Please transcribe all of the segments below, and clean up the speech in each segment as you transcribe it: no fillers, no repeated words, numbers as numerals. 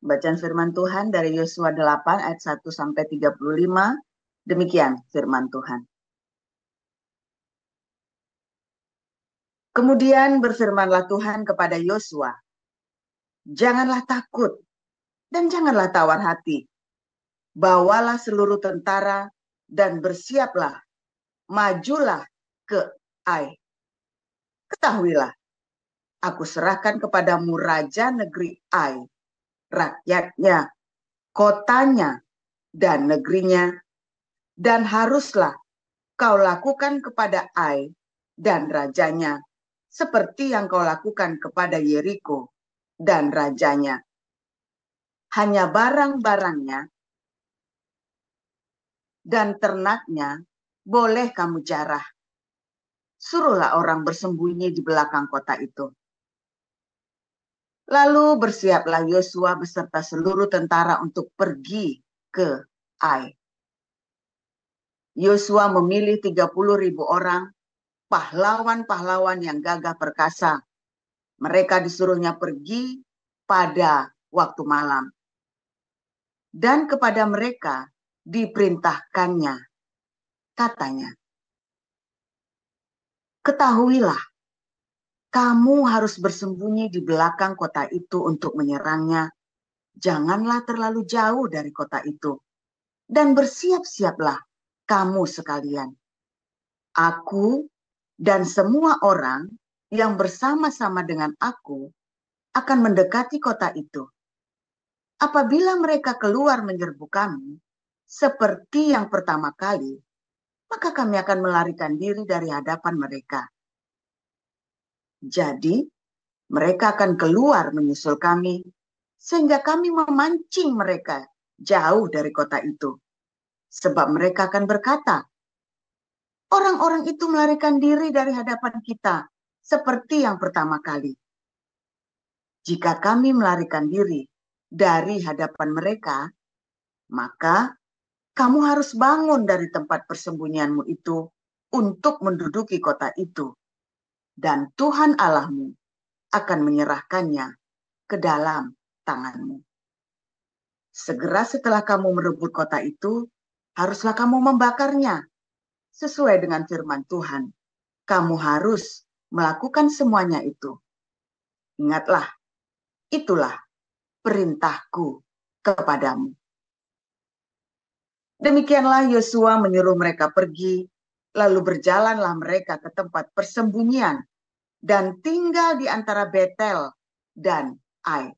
Bacaan firman Tuhan dari Yosua 8 ayat 1 sampai 35. Demikian firman Tuhan. Kemudian berfirmanlah Tuhan kepada Yosua, "Janganlah takut dan janganlah tawar hati. Bawalah seluruh tentara dan bersiaplah, majulah ke Ai. Ketahuilah, aku serahkan kepadamu raja negeri Ai, rakyatnya, kotanya, dan negerinya, dan haruslah kau lakukan kepada Ai dan rajanya seperti yang kau lakukan kepada Yeriko dan rajanya. Hanya barang-barangnya dan ternaknya boleh kamu jarah. Suruhlah orang bersembunyi di belakang kota itu." Lalu bersiaplah Yosua beserta seluruh tentara untuk pergi ke Ai. Yosua memilih 30.000 orang, pahlawan-pahlawan yang gagah perkasa. Mereka disuruhnya pergi pada waktu malam. Dan kepada mereka diperintahkannya, katanya, "Ketahuilah, kamu harus bersembunyi di belakang kota itu untuk menyerangnya. Janganlah terlalu jauh dari kota itu. Dan bersiap-siaplah kamu sekalian. Aku dan semua orang yang bersama-sama dengan aku akan mendekati kota itu. Apabila mereka keluar menyerbu kami, seperti yang pertama kali, maka kami akan melarikan diri dari hadapan mereka. Jadi, mereka akan keluar menyusul kami, sehingga kami memancing mereka jauh dari kota itu. Sebab mereka akan berkata, orang-orang itu melarikan diri dari hadapan kita, seperti yang pertama kali. Jika kami melarikan diri dari hadapan mereka, maka kamu harus bangun dari tempat persembunyianmu itu untuk menduduki kota itu. Dan Tuhan Allahmu akan menyerahkannya ke dalam tanganmu. Segera setelah kamu merebut kota itu, haruslah kamu membakarnya. Sesuai dengan firman Tuhan, kamu harus melakukan semuanya itu. Ingatlah, itulah perintahku kepadamu." Demikianlah Yosua menyuruh mereka pergi, lalu berjalanlah mereka ke tempat persembunyian dan tinggal di antara Betel dan Ai.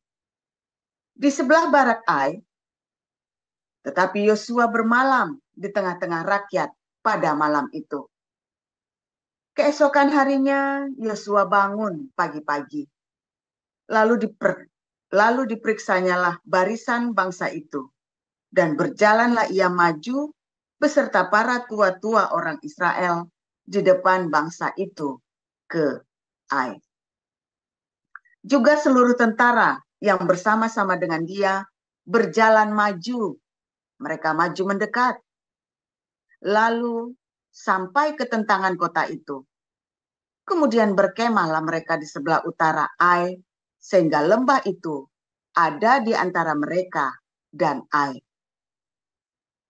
Di sebelah barat Ai, tetapi Yosua bermalam di tengah-tengah rakyat pada malam itu. Keesokan harinya Yosua bangun pagi-pagi. Lalu diperiksanyalah barisan bangsa itu. Dan berjalanlah ia maju beserta para tua-tua orang Israel di depan bangsa itu ke Ai. Juga seluruh tentara yang bersama-sama dengan dia berjalan maju. Mereka maju mendekat. Lalu sampai ke tentangan kota itu. Kemudian berkemahlah mereka di sebelah utara Ai, sehingga lembah itu ada di antara mereka dan Ai.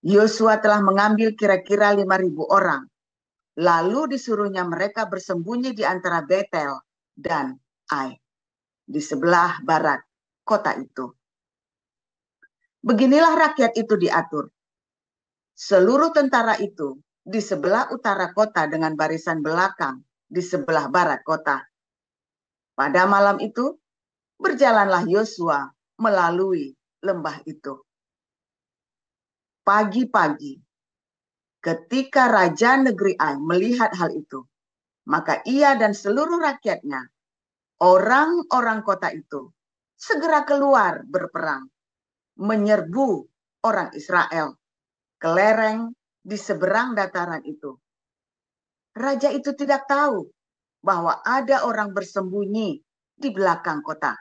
Yosua telah mengambil kira-kira 5.000 orang. Lalu disuruhnya mereka bersembunyi di antara Betel dan Ai, di sebelah barat kota itu. Beginilah rakyat itu diatur. Seluruh tentara itu di sebelah utara kota dengan barisan belakang di sebelah barat kota. Pada malam itu, berjalanlah Yosua melalui lembah itu. Pagi-pagi, ketika raja negeri Ai melihat hal itu, maka ia dan seluruh rakyatnya, orang-orang kota itu, segera keluar berperang, menyerbu orang Israel ke lereng di seberang dataran itu. Raja itu tidak tahu bahwa ada orang bersembunyi di belakang kota.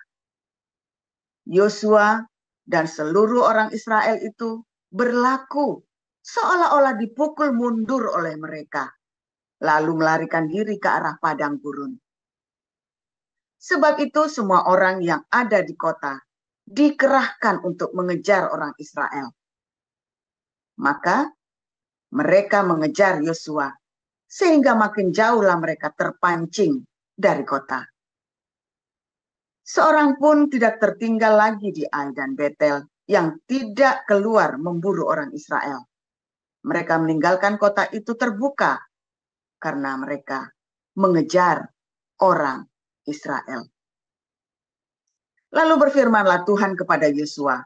Yosua dan seluruh orang Israel itu berlaku seolah-olah dipukul mundur oleh mereka, lalu melarikan diri ke arah padang gurun. Sebab itu semua orang yang ada di kota dikerahkan untuk mengejar orang Israel. Maka mereka mengejar Yosua, sehingga makin jauhlah mereka terpancing dari kota. Seorang pun tidak tertinggal lagi di Ai dan Betel yang tidak keluar memburu orang Israel. Mereka meninggalkan kota itu terbuka karena mereka mengejar orang Israel. Lalu berfirmanlah Tuhan kepada Yosua,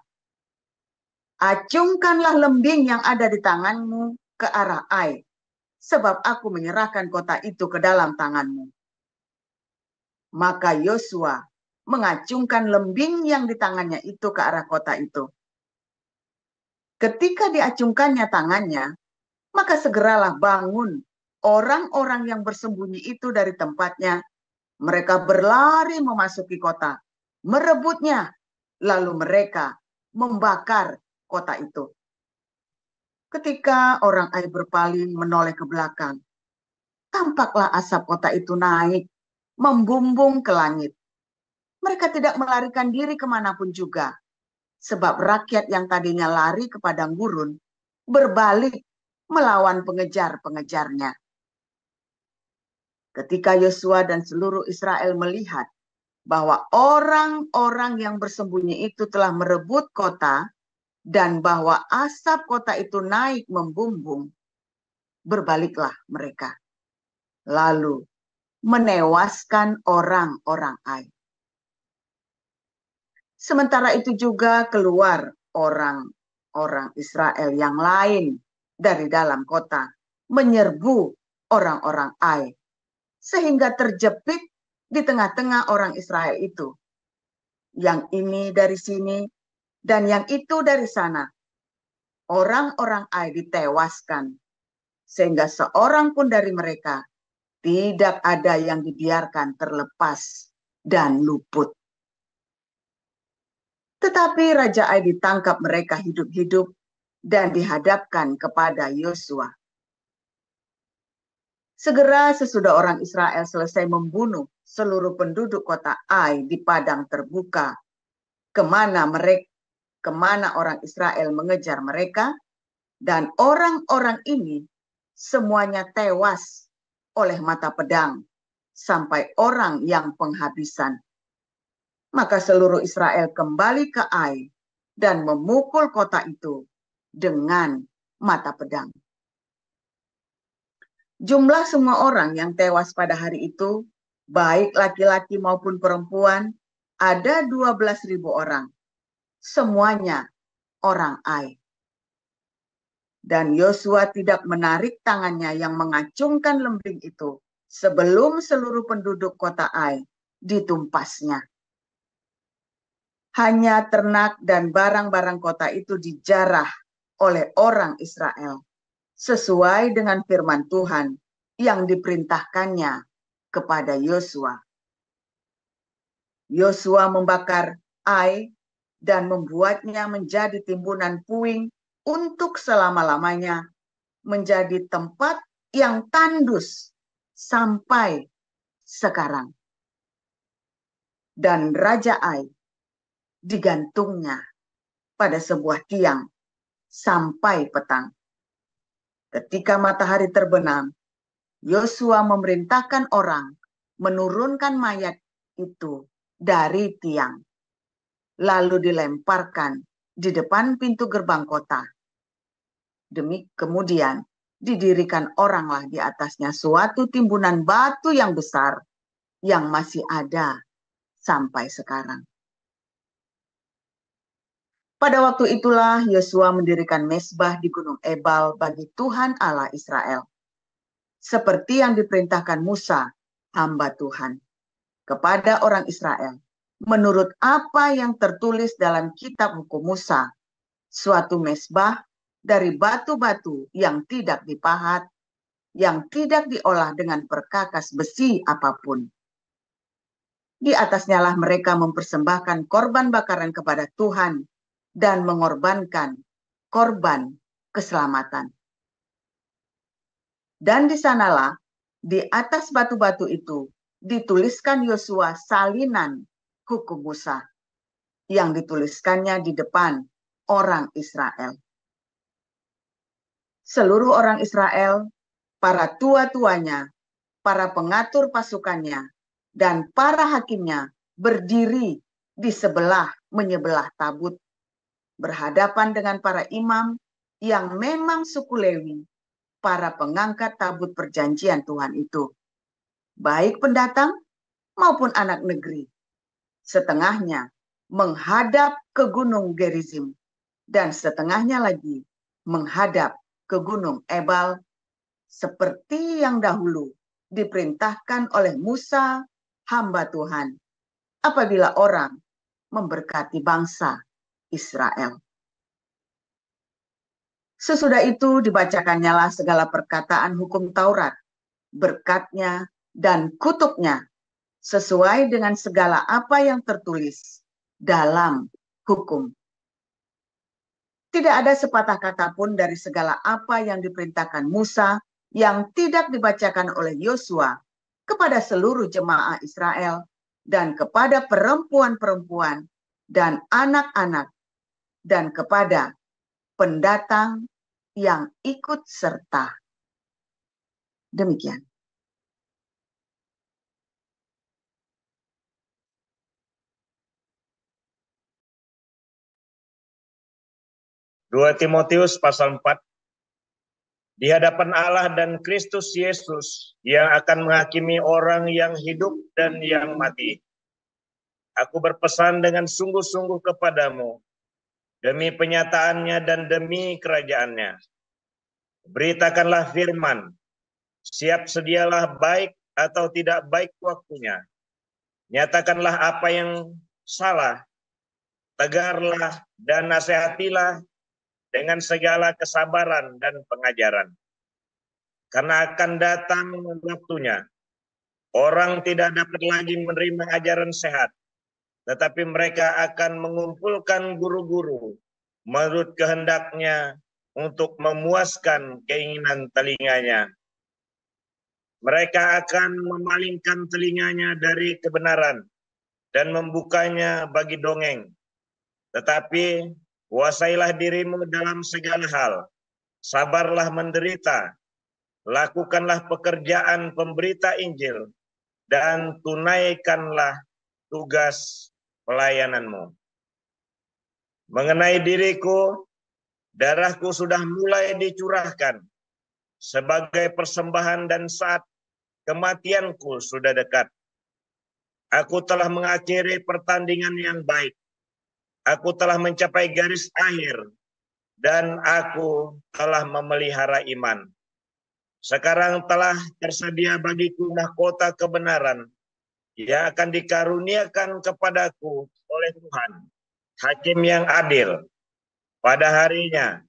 acungkanlah lembing yang ada di tanganmu ke arah Ai, sebab aku menyerahkan kota itu ke dalam tanganmu. Maka Yosua mengacungkan lembing yang di tangannya itu ke arah kota itu. Ketika diacungkannya tangannya, maka segeralah bangun orang-orang yang bersembunyi itu dari tempatnya. Mereka berlari memasuki kota, merebutnya, lalu mereka membakar kota itu. Ketika orang Ai berpaling menoleh ke belakang, tampaklah asap kota itu naik, membumbung ke langit. Mereka tidak melarikan diri kemanapun juga, sebab rakyat yang tadinya lari ke padang gurun berbalik melawan pengejar-pengejarnya. Ketika Yosua dan seluruh Israel melihat bahwa orang-orang yang bersembunyi itu telah merebut kota dan bahwa asap kota itu naik membumbung, berbaliklah mereka, lalu menewaskan orang-orang Ai. Sementara itu juga keluar orang-orang Israel yang lain dari dalam kota, menyerbu orang-orang Ai, sehingga terjepit di tengah-tengah orang Israel itu. Yang ini dari sini, dan yang itu dari sana. Orang-orang Ai ditewaskan, sehingga seorang pun dari mereka tidak ada yang dibiarkan terlepas dan luput. Tetapi Raja Ai ditangkap mereka hidup-hidup dan dihadapkan kepada Yosua. Segera sesudah orang Israel selesai membunuh seluruh penduduk kota Ai di padang terbuka, kemana orang Israel mengejar mereka, dan orang-orang ini semuanya tewas oleh mata pedang, sampai orang yang penghabisan. Maka seluruh Israel kembali ke Ai dan memukul kota itu dengan mata pedang. Jumlah semua orang yang tewas pada hari itu, baik laki-laki maupun perempuan, ada 12.000 orang. Semuanya orang Ai. Dan Yosua tidak menarik tangannya yang mengacungkan lembing itu sebelum seluruh penduduk kota Ai ditumpasnya. Hanya ternak dan barang-barang kota itu dijarah oleh orang Israel, sesuai dengan firman Tuhan yang diperintahkannya kepada Yosua. Yosua membakar Ai dan membuatnya menjadi timbunan puing untuk selama-lamanya, menjadi tempat yang tandus sampai sekarang. Dan Raja Ai digantungnya pada sebuah tiang sampai petang. Ketika matahari terbenam, Yosua memerintahkan orang menurunkan mayat itu dari tiang, lalu dilemparkan di depan pintu gerbang kota. Kemudian didirikan oranglah di atasnya suatu timbunan batu yang besar yang masih ada sampai sekarang. Pada waktu itulah Yosua mendirikan mezbah di Gunung Ebal bagi Tuhan Allah Israel, seperti yang diperintahkan Musa, hamba Tuhan, kepada orang Israel, menurut apa yang tertulis dalam kitab hukum Musa, suatu mezbah dari batu-batu yang tidak dipahat, yang tidak diolah dengan perkakas besi apapun. Di atasnya lah mereka mempersembahkan korban bakaran kepada Tuhan dan mengorbankan korban keselamatan. Dan di sanalah, di atas batu-batu itu, dituliskan Yosua salinan hukum Musa. yang dituliskannya di depan orang Israel. Seluruh orang Israel, para tua-tuanya, para pengatur pasukannya, dan para hakimnya berdiri di menyebelah tabut, berhadapan dengan para imam yang memang suku Lewi, para pengangkat tabut perjanjian Tuhan itu, baik pendatang maupun anak negeri. Setengahnya menghadap ke Gunung Gerizim, dan setengahnya lagi menghadap ke Gunung Ebal, seperti yang dahulu diperintahkan oleh Musa, hamba Tuhan, apabila orang memberkati bangsa Israel. Sesudah itu dibacakannya lah segala perkataan hukum Taurat, berkatnya dan kutuknya, sesuai dengan segala apa yang tertulis dalam hukum. Tidak ada sepatah kata pun dari segala apa yang diperintahkan Musa yang tidak dibacakan oleh Yosua kepada seluruh jemaah Israel dan kepada perempuan-perempuan dan anak-anak dan kepada pendatang yang ikut serta. Demikian. 2 Timotius pasal 4. Di hadapan Allah dan Kristus Yesus yang akan menghakimi orang yang hidup dan yang mati. Aku berpesan dengan sungguh-sungguh kepadamu, demi penyataannya dan demi kerajaannya. Beritakanlah firman, siap sedialah baik atau tidak baik waktunya. Nyatakanlah apa yang salah, tegarlah dan nasihatilah dengan segala kesabaran dan pengajaran. Karena akan datang waktunya, orang tidak dapat lagi menerima ajaran sehat, tetapi mereka akan mengumpulkan guru-guru menurut kehendaknya untuk memuaskan keinginan telinganya. Mereka akan memalingkan telinganya dari kebenaran dan membukanya bagi dongeng. Tetapi kuasailah dirimu dalam segala hal, sabarlah menderita, lakukanlah pekerjaan pemberita Injil, dan tunaikanlah tugas pelayananmu. Mengenai diriku, darahku sudah mulai dicurahkan sebagai persembahan dan saat kematianku sudah dekat. Aku telah mengakhiri pertandingan yang baik. Aku telah mencapai garis akhir dan aku telah memelihara iman. Sekarang telah tersedia bagiku mahkota kebenaran yang akan dikaruniakan kepadaku oleh Tuhan, Hakim yang adil, pada harinya,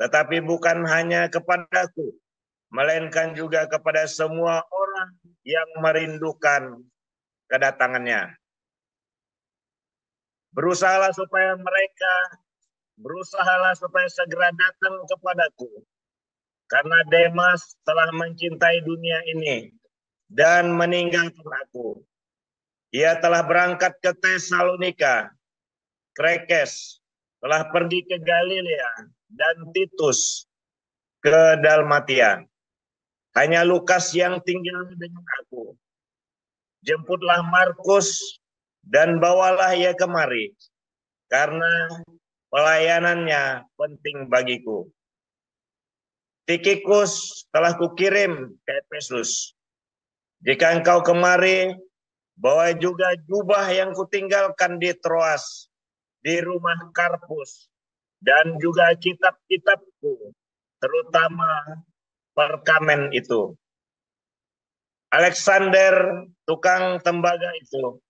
tetapi bukan hanya kepadaku, melainkan juga kepada semua orang yang merindukan kedatangannya. Berusahalah supaya segera datang kepadaku, karena Demas telah mencintai dunia ini dan meninggalkan aku. Ia telah berangkat ke Tesalonika. Krekes telah pergi ke Galilea dan Titus ke Dalmatia. Hanya Lukas yang tinggal dengan aku. Jemputlah Markus dan bawalah ia kemari, karena pelayanannya penting bagiku. Tikikus telah kukirim ke Efesus. Jika engkau kemari, bawa juga jubah yang kutinggalkan di Troas, di rumah Karpus, dan juga kitab-kitabku, terutama perkamen itu. Alexander, tukang tembaga itu,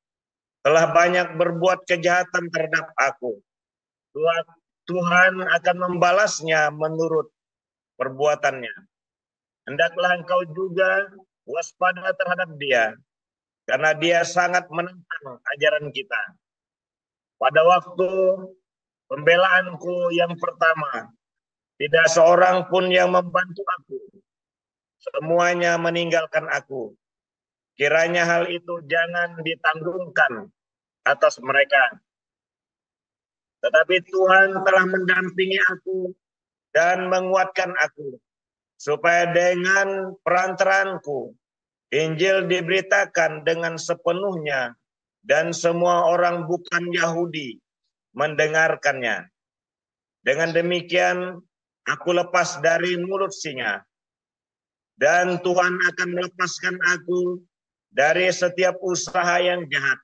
telah banyak berbuat kejahatan terhadap aku. Tuhan akan membalasnya menurut perbuatannya. Hendaklah engkau juga waspada terhadap dia, karena dia sangat menentang ajaran kita. Pada waktu pembelaanku yang pertama, tidak seorang pun yang membantu aku. Semuanya meninggalkan aku. Kiranya hal itu jangan ditanggungkan atas mereka. Tetapi Tuhan telah mendampingi aku dan menguatkan aku, supaya dengan perantaranku Injil diberitakan dengan sepenuhnya dan semua orang bukan Yahudi mendengarkannya. Dengan demikian aku lepas dari mulut singa, dan Tuhan akan melepaskan aku dari setiap usaha yang jahat.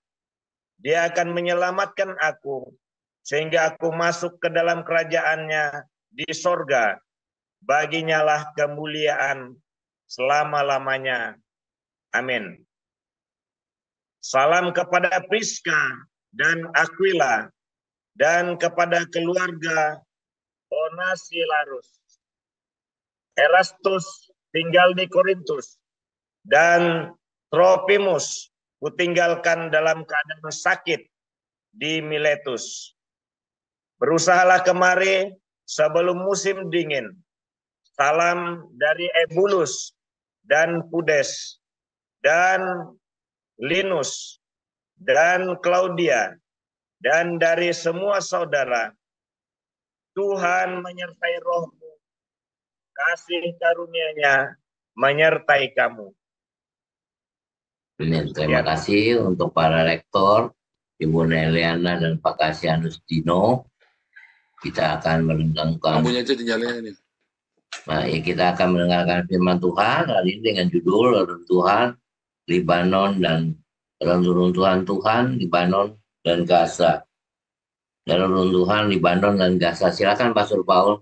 Dia akan menyelamatkan aku, sehingga aku masuk ke dalam kerajaannya di sorga. Baginya lah kemuliaan selama-lamanya. Amin. Salam kepada Priska dan Aquila, dan kepada keluarga Onasilarus. Erastus tinggal di Korintus, dan Tropimus kutinggalkan dalam keadaan sakit di Miletus. Berusahalah kemari sebelum musim dingin. Salam dari Ebulus dan Pudes dan Linus dan Claudia dan dari semua saudara. Tuhan menyertai rohmu, kasih karunia-Nya menyertai kamu. Terima kasih untuk para rektor, Ibu Neliana dan Pak Kasianus Dino. Kita akan mendengarkan. Lampunya aja dinyalain ini. Nah, ya, kita akan mendengarkan firman Tuhan hari ini dengan judul Reruntuhan Libanon dan Reruntuhan Tuhan Libanon dan Gaza. Reruntuhan Libanon dan Gaza. Silakan Pastor Paul.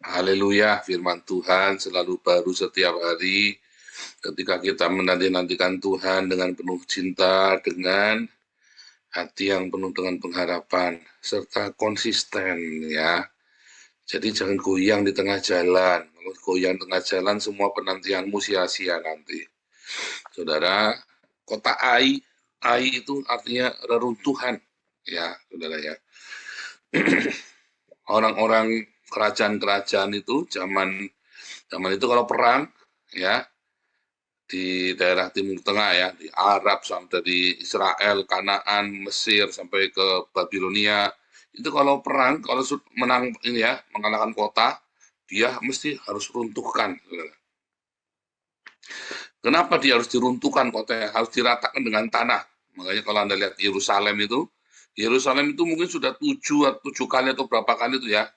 Haleluya, firman Tuhan selalu baru setiap hari. Ketika kita menanti-nantikan Tuhan dengan penuh cinta, dengan hati yang penuh dengan pengharapan, serta konsisten ya. Jadi jangan goyang di tengah jalan. Kalau goyang di tengah jalan, semua penantianmu sia-sia nanti. Saudara, kota Ai itu artinya reruntuhan. Ya, saudara ya. Orang-orang kerajaan-kerajaan itu zaman itu kalau perang ya di daerah Timur Tengah ya, di Arab sampai dari Israel, Kanaan, Mesir sampai ke Babilonia, itu kalau perang, kalau menang ini ya, mengalahkan kota, dia mesti harus runtuhkan. Kenapa dia harus diruntuhkan kotanya? Harus diratakan dengan tanah. Makanya kalau Anda lihat Yerusalem itu mungkin sudah 7 kali atau berapa kali itu ya,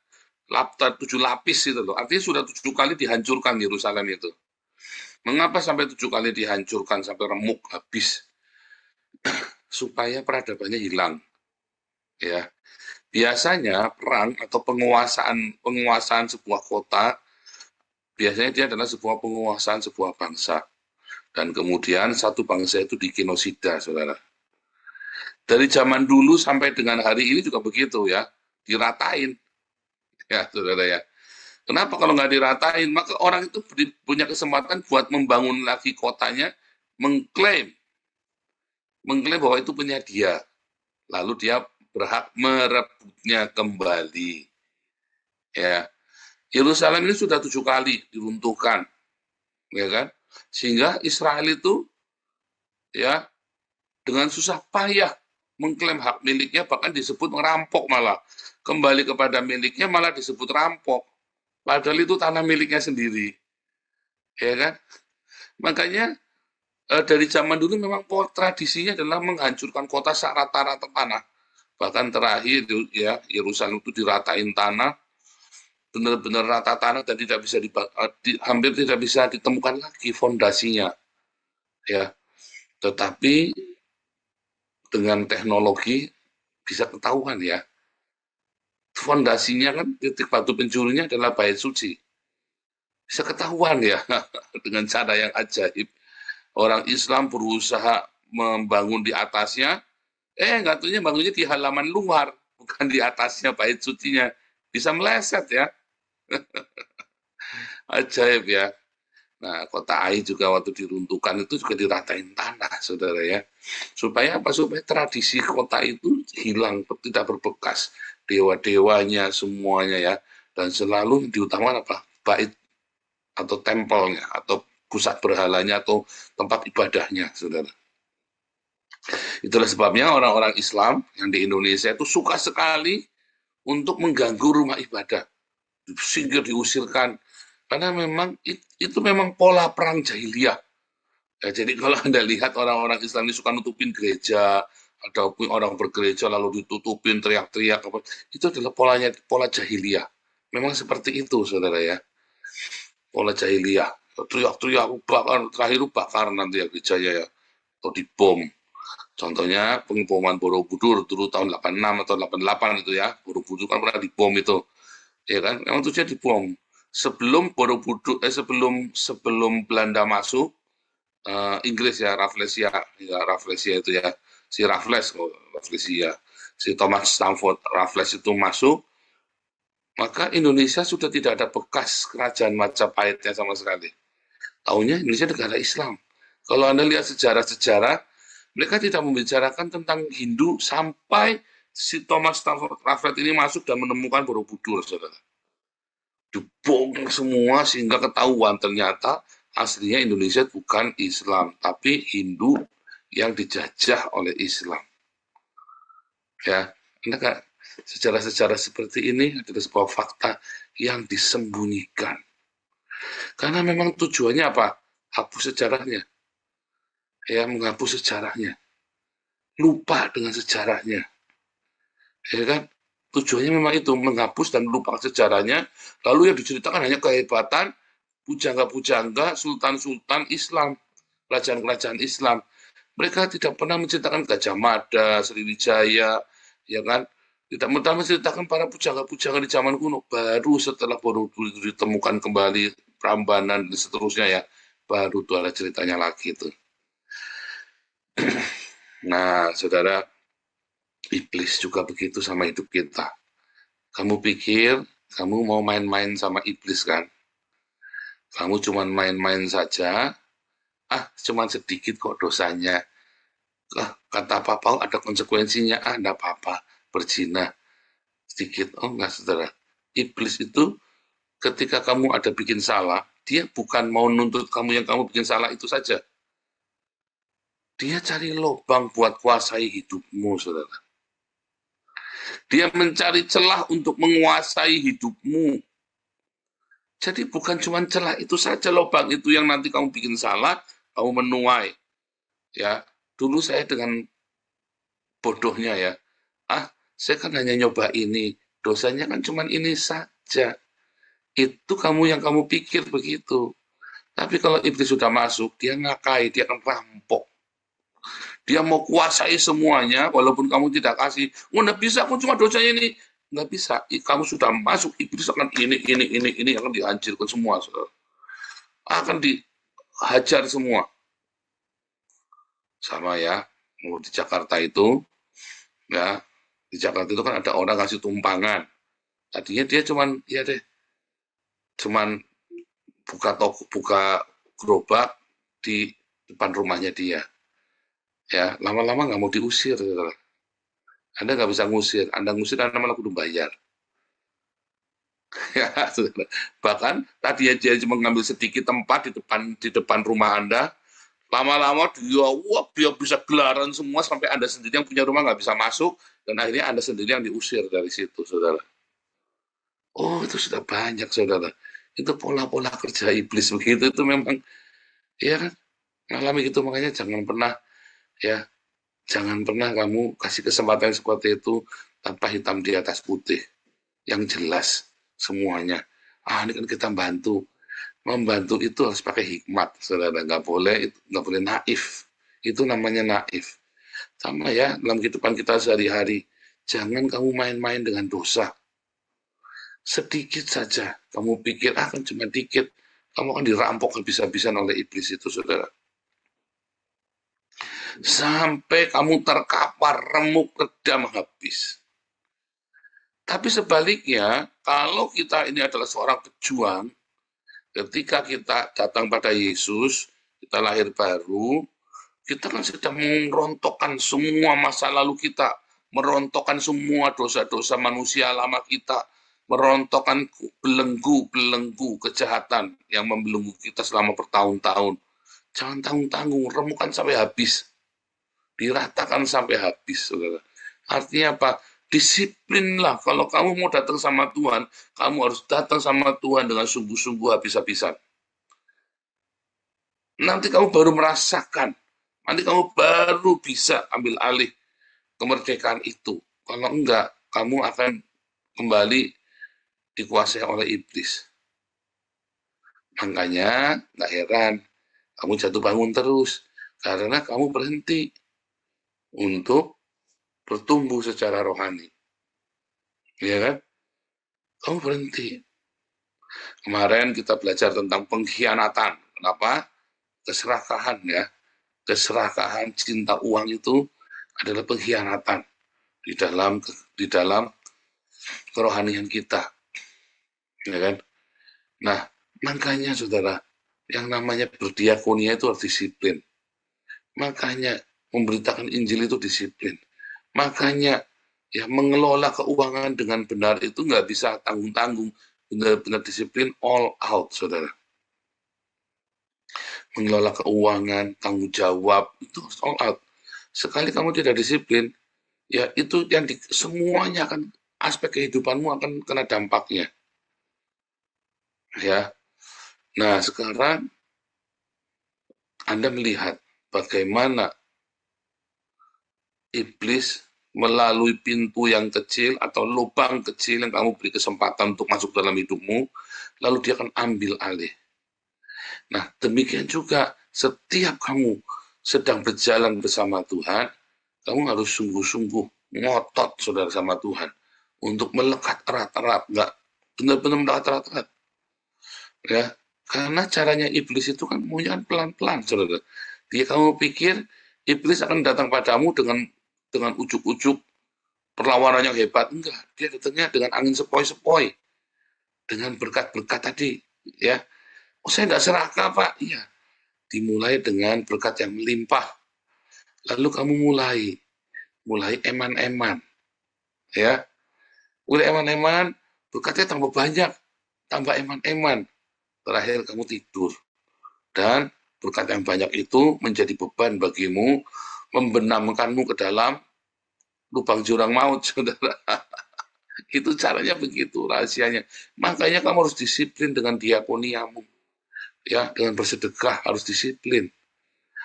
7 lapis itu loh. Artinya sudah 7 kali dihancurkan Yerusalem itu. Mengapa sampai 7 kali dihancurkan sampai remuk habis? Supaya peradabannya hilang. Ya. Biasanya perang atau penguasaan sebuah kota biasanya dia adalah sebuah penguasaan sebuah bangsa. Dan kemudian satu bangsa itu digenosida, saudara. Dari zaman dulu sampai dengan hari ini juga begitu ya, diratain. Ya, saudara ya. Kenapa kalau nggak diratain? Maka orang itu punya kesempatan buat membangun lagi kotanya, mengklaim bahwa itu punya dia. Lalu dia berhak merebutnya kembali. Ya, Yerusalem ini sudah 7 kali diruntuhkan, ya kan? Sehingga Israel itu ya dengan susah payah mengklaim hak miliknya, bahkan disebut merampok malah. Kembali kepada miliknya malah disebut rampok. Padahal itu tanah miliknya sendiri. Ya kan? Makanya dari zaman dulu memang tradisinya adalah menghancurkan kota rata-rata tanah. Bahkan terakhir ya Yerusalem itu diratain tanah, benar-benar rata tanah dan tidak bisa hampir tidak bisa ditemukan lagi fondasinya. Ya. Tetapi dengan teknologi bisa ketahuan ya. Fondasinya kan titik batu penjurunya adalah bait suci. Bisa ketahuan ya dengan cara yang ajaib. Orang Islam berusaha membangun di atasnya, nggak tahunya bangunnya di halaman luar, bukan di atasnya bait sucinya. Bisa meleset ya. Ajaib ya. Nah, kota Ai juga waktu diruntuhkan itu juga diratain tanah, saudara ya. Supaya apa? Supaya tradisi kota itu hilang, tidak berbekas. Dewa-dewanya semuanya ya. Dan selalu diutamakan apa? Bait atau tempelnya, atau pusat berhalanya, atau tempat ibadahnya, saudara. Itulah sebabnya orang-orang Islam yang di Indonesia itu suka sekali untuk mengganggu rumah ibadah, sehingga diusirkan. Karena memang itu memang pola perang jahiliyah. Ya, jadi kalau Anda lihat orang-orang Islam ini suka nutupin gereja, ataupun orang bergereja lalu ditutupin teriak-teriak, itu adalah pola jahiliyah. Memang seperti itu, saudara ya. Pola jahiliyah. Teriak-teriak, bakar, terakhir bakar nanti ya gerejanya ya. Atau dibom. Contohnya pengeboman Borobudur dulu tahun 86 atau 88 itu ya. Borobudur kan pernah dibom itu. Ya kan? Memang tujuannya dibom. Sebelum Borobudur sebelum Belanda masuk, Inggris ya, Rafflesia itu ya. Si Rafflesia. Si Thomas Stamford Raffles itu masuk, maka Indonesia sudah tidak ada bekas kerajaan Majapahitnya sama sekali. Tahunya Indonesia negara Islam. Kalau Anda lihat sejarah-sejarah, mereka tidak membicarakan tentang Hindu sampai si Thomas Stamford Raffles ini masuk dan menemukan Borobudur, saudara. Dibongkar semua sehingga ketahuan ternyata aslinya Indonesia bukan Islam, tapi Hindu yang dijajah oleh Islam. Ya, Anda sejarah-sejarah seperti ini adalah sebuah fakta yang disembunyikan. Karena memang tujuannya apa? Hapus sejarahnya. Ya, menghapus sejarahnya. Lupa dengan sejarahnya. Ya kan? Tujuannya memang itu, menghapus dan melupakan sejarahnya. Lalu yang diceritakan hanya kehebatan pujangga-pujangga, sultan-sultan Islam, kerajaan-kerajaan Islam. Mereka tidak pernah menceritakan Gajah Mada, Sriwijaya, ya kan? Tidak pernah menceritakan para pujangga-pujangga di zaman kuno. Baru setelah Borobudur ditemukan kembali, Prambanan dan seterusnya ya, baru tuh ada ceritanya lagi itu. Nah, saudara, iblis juga begitu sama hidup kita. Kamu pikir kamu mau main-main sama iblis kan? Kamu cuma main-main saja, cuma sedikit kok dosanya. Kata Papa ada konsekuensinya, enggak apa-apa, berzina sedikit. Oh enggak, saudara. Iblis itu ketika kamu ada bikin salah, dia bukan mau nuntut kamu yang kamu bikin salah itu saja. Dia cari lubang buat kuasai hidupmu, saudara. Dia mencari celah untuk menguasai hidupmu. Jadi bukan cuma celah itu saja, lubang itu yang nanti kamu bikin salah, kamu menuai. Ya, dulu saya dengan bodohnya ya, saya kan hanya nyoba ini, dosanya kan cuma ini saja. Itu yang kamu pikir begitu. Tapi kalau iblis sudah masuk, dia ngakai, dia akan rampok. Dia mau kuasai semuanya, walaupun kamu tidak kasih. Nggak bisa, aku cuma dosanya ini. Nggak bisa, kamu sudah masuk, iblis akan ini akan dihancurkan semua. Akan dihajar semua. Sama ya, di Jakarta itu, ya, di Jakarta itu kan ada orang kasih tumpangan. Tadinya dia cuman buka gerobak di depan rumahnya dia. Ya, lama-lama nggak mau diusir. Anda nggak bisa ngusir. Anda ngusir, Anda malah kudu bayar. Ya, bahkan tadi dia cuma ngambil sedikit tempat di depan rumah Anda. Lama-lama dia bisa gelaran semua sampai Anda sendiri yang punya rumah nggak bisa masuk, dan akhirnya Anda sendiri yang diusir dari situ, saudara. Oh, itu sudah banyak, saudara. Itu pola-pola kerja iblis begitu, itu memang, ya kan, ngalami gitu. Makanya jangan pernah kamu kasih kesempatan seperti itu tanpa hitam di atas putih, yang jelas semuanya. Ini kan kita membantu itu harus pakai hikmat, saudara. Nggak boleh naif. Itu namanya naif. Sama ya, dalam kehidupan kita sehari-hari, jangan kamu main-main dengan dosa. Sedikit saja, kamu pikir, kan cuma dikit, kamu akan dirampok habis-habisan oleh iblis itu, saudara. Sampai kamu terkapar, remuk, redam, habis. Tapi sebaliknya, kalau kita ini adalah seorang pejuang, ketika kita datang pada Yesus, kita lahir baru, kita kan sedang merontokkan semua masa lalu kita, merontokkan semua dosa-dosa manusia lama kita, merontokkan belenggu kejahatan yang membelenggu kita selama bertahun-tahun. Jangan tanggung-tanggung, remukan sampai habis. diratakan sampai habis, saudara. Artinya apa? Disiplinlah. Kalau kamu mau datang sama Tuhan, kamu harus datang sama Tuhan dengan sungguh-sungguh habis-habisan. Nanti kamu baru merasakan, nanti kamu baru bisa ambil alih kemerdekaan itu. Kalau enggak, kamu akan kembali dikuasai oleh iblis. Makanya nggak heran kamu jatuh bangun terus, karena kamu berhenti untuk bertumbuh secara rohani. Ya kan? Kamu berhenti. Kemarin kita belajar tentang pengkhianatan. Kenapa? Keserakahan ya. Keserakahan cinta uang itu adalah pengkhianatan di dalam kerohanian kita. Ya kan? Nah, makanya saudara, yang namanya berdiakonia itu harus disiplin. Makanya memberitakan Injil itu disiplin. Makanya ya mengelola keuangan dengan benar itu nggak bisa tanggung-tanggung, benar-benar disiplin all out, saudara. Mengelola keuangan, tanggung jawab, itu all out. Sekali kamu tidak disiplin, ya itu yang semuanya akan, aspek kehidupanmu akan kena dampaknya. Ya. Nah, sekarang Anda melihat bagaimana iblis melalui pintu yang kecil atau lubang kecil yang kamu beri kesempatan untuk masuk dalam hidupmu, lalu dia akan ambil alih. Nah, demikian juga setiap kamu sedang berjalan bersama Tuhan, kamu harus sungguh-sungguh ngotot, saudara, sama Tuhan untuk melekat erat-erat, nggak benar-benar melekat erat-erat. Ya, karena caranya iblis itu kan maunya pelan-pelan, saudara. Dia kamu pikir iblis akan datang padamu dengan ujuk-ujuk perlawanan yang hebat, enggak. Dia datangnya dengan angin sepoi-sepoi, dengan berkat-berkat tadi, ya. Oh, saya enggak serakah, Pak. Iya. Dimulai dengan berkat yang melimpah. Lalu kamu mulai eman-eman, ya. Mulai eman-eman, berkatnya tambah banyak, tambah eman-eman. Terakhir kamu tidur. Dan berkat yang banyak itu menjadi beban bagimu, membenamkanmu ke dalam lubang jurang maut, saudara. Itu caranya begitu, rahasianya. Makanya kamu harus disiplin dengan diakoniamu. Ya, dengan bersedekah harus disiplin.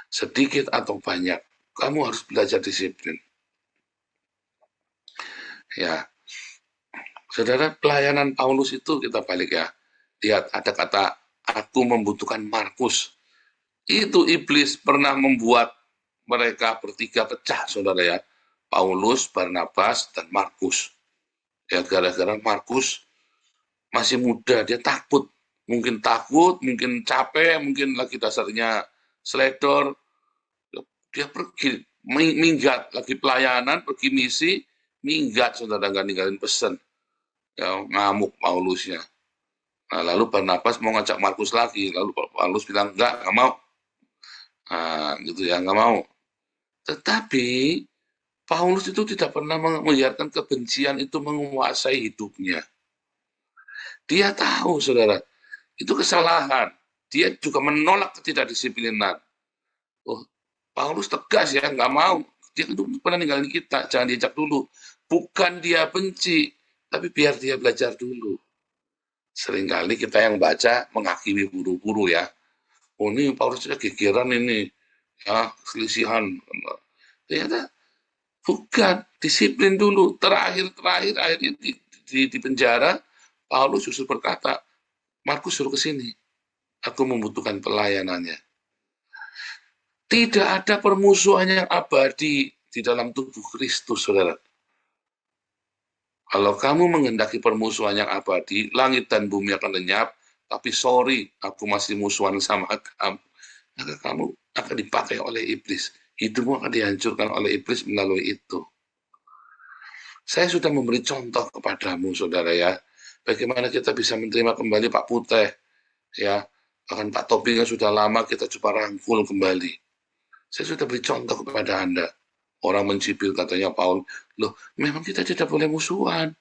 Sedikit atau banyak, kamu harus belajar disiplin. Ya, saudara, pelayanan Paulus itu kita balik ya. Lihat, ada kata, aku membutuhkan Markus. Itu iblis pernah membuat mereka bertiga pecah, saudara ya. Paulus, Barnabas, dan Markus. Ya, gara-gara Markus masih muda, dia takut. Mungkin takut, mungkin capek, mungkin lagi dasarnya sledor. Dia pergi, minggat, lagi pelayanan, pergi misi, minggat, saudara, nggak ninggalin pesan. Ya, ngamuk Paulusnya. Nah, lalu Barnabas mau ngajak Markus lagi, lalu Paulus bilang, nggak mau. Nah, gitu ya, nggak mau. Tetapi, Paulus itu tidak pernah membiarkan kebencian itu menguasai hidupnya. Dia tahu, saudara, itu kesalahan. Dia juga menolak ketidakdisiplinan. Oh, Paulus tegas ya, nggak mau. Dia itu pernah ninggalin kita, jangan diajak dulu. Bukan dia benci, tapi biar dia belajar dulu. Seringkali kita yang baca menghakimi buru-buru ya. Oh, ini Paulus sudah gegeran ini, ya selisihan. Ternyata bukan, disiplin dulu. Terakhir akhirnya di penjara, Paulus justru berkata, Markus suruh ke sini. Aku membutuhkan pelayanannya. Tidak ada permusuhan yang abadi di dalam tubuh Kristus, saudara. Kalau kamu menghendaki permusuhan yang abadi, langit dan bumi akan lenyap, tapi sorry, aku masih musuhan sama kamu. Maka kamu akan dipakai oleh iblis. Hidupmu akan dihancurkan oleh iblis melalui itu. Saya sudah memberi contoh kepadamu, saudara ya. Bagaimana kita bisa menerima kembali Pak Puteh, ya. Bahkan Pak Toping yang sudah lama kita coba rangkul kembali. Saya sudah beri contoh kepada Anda. Orang mencibir katanya Paul, loh memang kita tidak boleh musuhan.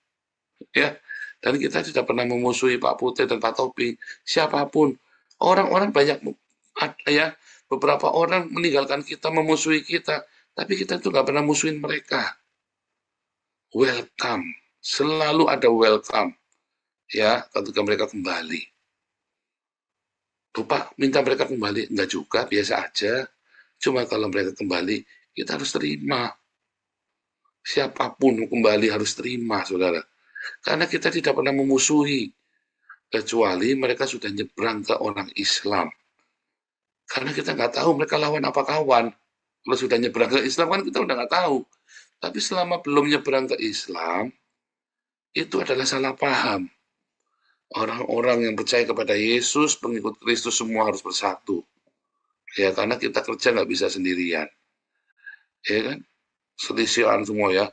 Ya, dan kita tidak pernah memusuhi Pak Putih dan Pak Toping. Siapapun. Orang-orang banyak, ya, beberapa orang meninggalkan kita, memusuhi kita. Tapi kita tuh nggak pernah musuhin mereka. Welcome, selalu ada welcome, ya, ketika mereka kembali. Lupa minta mereka kembali, enggak juga, biasa aja. Cuma kalau mereka kembali, kita harus terima. Siapapun kembali harus terima, saudara. Karena kita tidak pernah memusuhi, kecuali mereka sudah nyebrang ke orang Islam. Karena kita nggak tahu mereka lawan apa kawan. Kalau sudah nyebrang ke Islam kan kita udah nggak tahu. Tapi selama belum nyebrang ke Islam, itu adalah salah paham. Orang-orang yang percaya kepada Yesus, pengikut Kristus semua harus bersatu. Ya, karena kita kerja nggak bisa sendirian. Ya kan? Selisihan semua ya.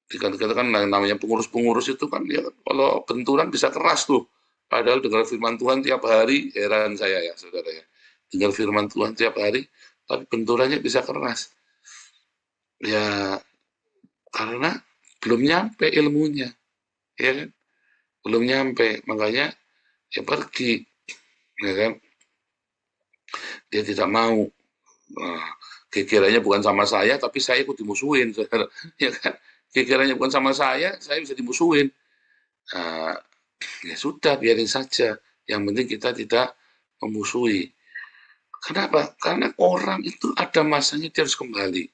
Dikatakan namanya pengurus-pengurus itu kan ya kalau benturan bisa keras tuh. Padahal dengar firman Tuhan tiap hari, heran saya ya saudara ya. Dengar firman Tuhan tiap hari, tapi benturannya bisa keras. Ya karena belum nyampe ilmunya. Ya kan? Belum nyampe, makanya ya pergi. Ya kan? Dia tidak mau. Nah, gegerannya bukan sama saya, tapi saya ikut dimusuhin, saudara. Ya kan? Gegerannya bukan sama saya bisa dimusuhin. Nah, ya sudah, biarin saja. Yang penting kita tidak memusuhi. Kenapa? Karena orang itu ada masanya dia harus kembali.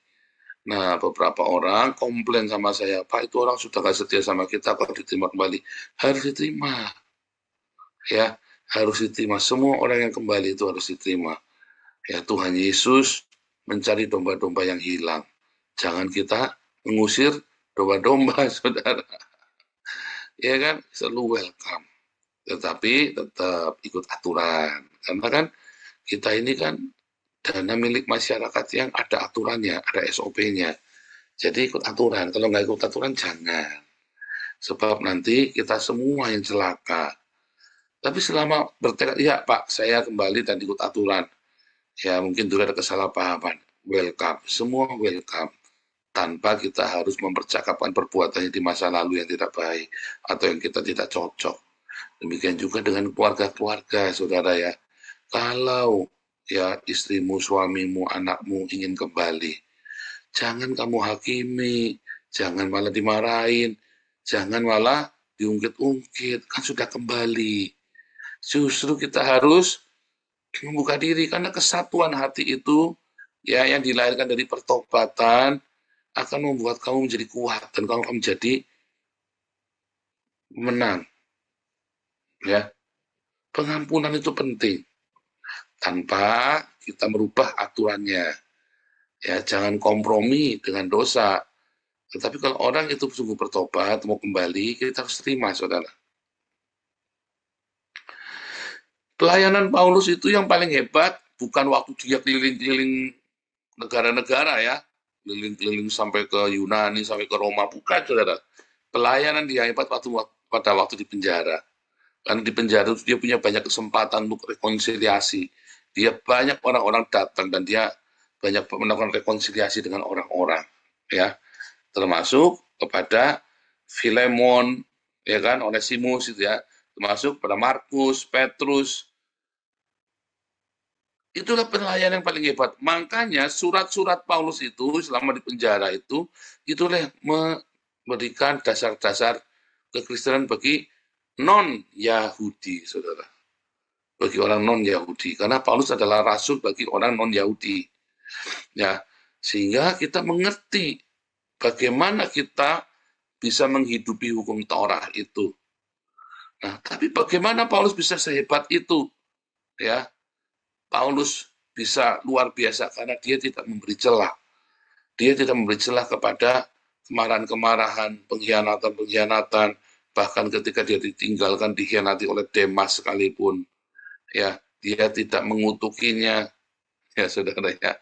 Nah, beberapa orang komplain sama saya, Pak, itu orang sudah gak setia sama kita, kalau diterima kembali. Harus diterima. Ya, harus diterima. Semua orang yang kembali itu harus diterima. Ya, Tuhan Yesus mencari domba-domba yang hilang. Jangan kita mengusir domba-domba, saudara. Ya kan, selalu welcome. Tetapi tetap ikut aturan. Karena kan kita ini kan dana milik masyarakat yang ada aturannya, ada SOP-nya. Jadi ikut aturan. Kalau nggak ikut aturan, jangan. Sebab nanti kita semua yang celaka. Tapi selama bertekad, ya Pak, saya kembali dan ikut aturan. Ya mungkin dulu ada kesalahpahaman. Welcome, semua welcome. Tanpa kita harus mempercakapkan perbuatannya di masa lalu yang tidak baik atau yang kita tidak cocok. Demikian juga dengan keluarga-keluarga, saudara ya. Kalau ya istrimu, suamimu, anakmu ingin kembali, jangan kamu hakimi, jangan malah dimarahin, jangan malah diungkit-ungkit, kan sudah kembali. Justru kita harus membuka diri, karena kesatuan hati itu ya yang dilahirkan dari pertobatan akan membuat kamu menjadi kuat dan kamu akan menjadi menang. Ya, pengampunan itu penting tanpa kita merubah aturannya. Ya, jangan kompromi dengan dosa. Tetapi kalau orang itu sungguh bertobat, mau kembali, kita harus terima, saudara. Pelayanan Paulus itu yang paling hebat bukan waktu dia keliling-keliling negara-negara ya, keliling-keliling sampai ke Yunani, sampai ke Roma, bukan, saudara. Pelayanan dia hebat pada waktu di penjara. Karena di penjara itu dia punya banyak kesempatan untuk rekonsiliasi. Dia banyak orang-orang datang dan dia banyak melakukan rekonsiliasi dengan orang-orang, ya, termasuk kepada Filemon, ya kan, Onesimus itu ya, termasuk pada Markus, Petrus. Itulah pelayanan yang paling hebat. Makanya surat-surat Paulus itu selama di penjara itu, itulah memberikan dasar-dasar kekristenan bagi non-Yahudi, saudara. Bagi orang non-Yahudi. Karena Paulus adalah rasul bagi orang non-Yahudi. Ya, sehingga kita mengerti bagaimana kita bisa menghidupi hukum Taurat itu. Nah, tapi bagaimana Paulus bisa sehebat itu? Ya, Paulus bisa luar biasa karena dia tidak memberi celah. Dia tidak memberi celah kepada kemarahan-kemarahan, pengkhianatan-pengkhianatan, bahkan ketika dia ditinggalkan, dikhianati oleh Demas sekalipun, ya, dia tidak mengutukinya, ya saudara ya.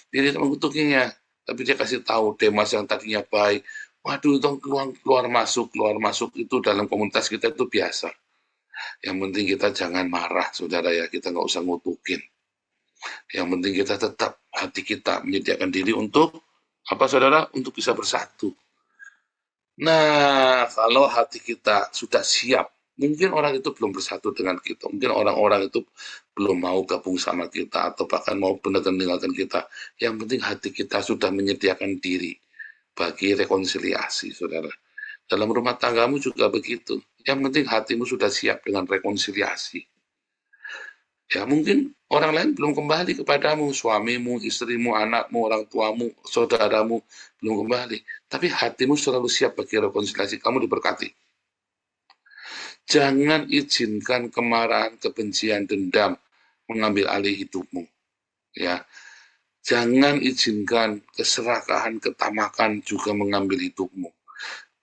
Dia tidak mengutukinya, tapi dia kasih tahu Demas yang tadinya baik, waduh, itu keluar masuk itu dalam komunitas kita itu biasa. Yang penting kita jangan marah, saudara ya, kita nggak usah ngutukin. Yang penting kita tetap hati kita menyediakan diri untuk apa, saudara? Untuk bisa bersatu. Nah, kalau hati kita sudah siap Mungkin orang itu belum bersatu dengan kita, mungkin orang-orang itu belum mau gabung sama kita, atau bahkan mau benar-benar meninggalkan kita. Yang penting hati kita sudah menyediakan diri bagi rekonsiliasi, saudara. Dalam rumah tanggamu juga begitu. Yang penting hatimu sudah siap dengan rekonsiliasi. Ya mungkin orang lain belum kembali kepadamu, suamimu, istrimu, anakmu, orang tuamu, saudaramu belum kembali. Tapi hatimu selalu siap bagi rekonsiliasi, kamu diberkati. Jangan izinkan kemarahan, kebencian, dendam mengambil alih hidupmu. Ya, jangan izinkan keserakahan, ketamakan juga mengambil hidupmu.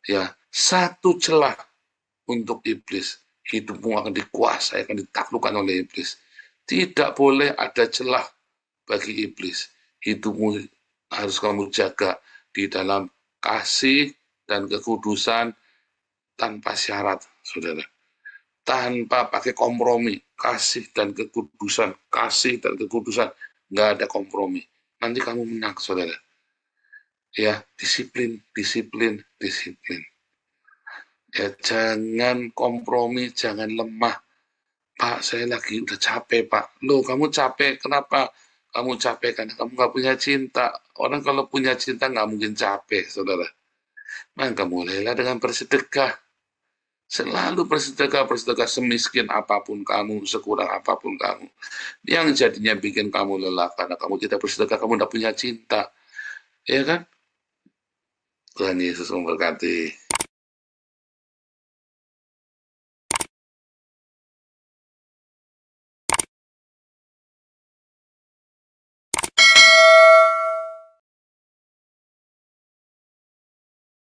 Ya, satu celah untuk iblis, hidupmu akan dikuasai, akan ditaklukkan oleh iblis. Tidak boleh ada celah bagi iblis. Hidupmu harus kamu jaga di dalam kasih dan kekudusan tanpa syarat, saudara. Tanpa pakai kompromi, kasih dan kekudusan, nggak ada kompromi. Nanti kamu menang, saudara. Ya, disiplin. Ya, jangan kompromi, jangan lemah. Pak, saya lagi udah capek, Pak. Loh, kamu capek, kenapa? Kamu capek karena kamu nggak punya cinta. Orang kalau punya cinta nggak mungkin capek, saudara. Maka mulailah dengan bersedekah. Selalu bersedekah semiskin apapun kamu, sekurang apapun kamu. Yang jadinya bikin kamu lelah karena kamu tidak bersedekah, kamu tidak punya cinta. Ya kan? Tuhan Yesus memberkati.